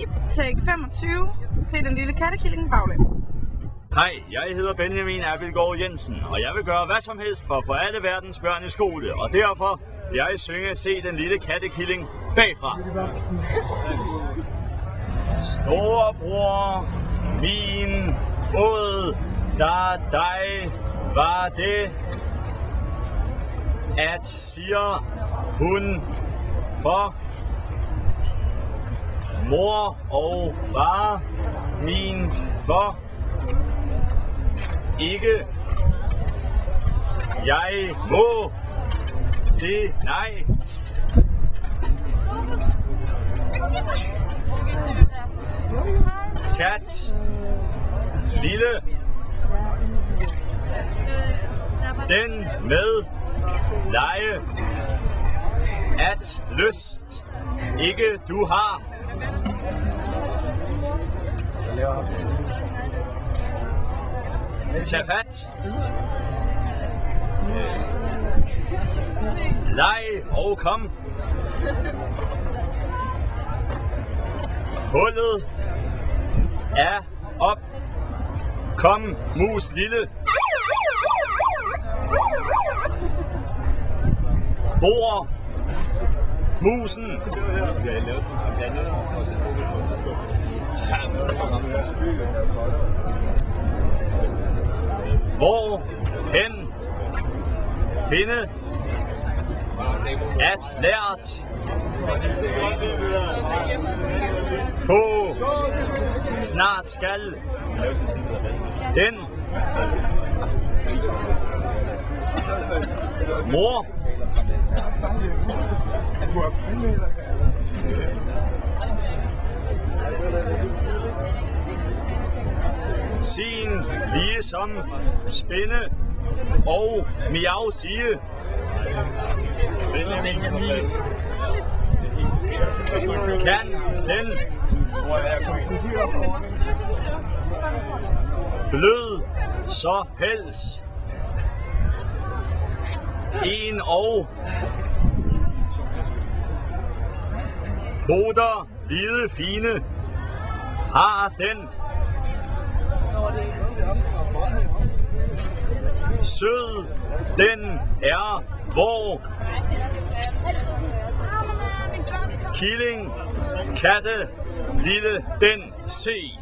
i take 25 til den lille kattekilling baglæns. Hej, jeg hedder Benjamin Abildgaard Jensen, og jeg vil gøre hvad som helst for at få alle verdens børn i skole, og derfor vil jeg synge Se den lille kattekilling bagfra. Storebror, min båd, der dig var det, at siger hun for mor og far, min for ikke jeg må det nej. Kat lille den med leje at lyst ikke du har. Tag fat. Leg og kom. Hullet er op. Kom, mus lille. Bor musen. Hvor hen finde at lært få snart skal den mor sin ligesom spænde og miau sige. Kan den blød så pels en og poter hvide fine har den sød den er hvor killing katte lille den se.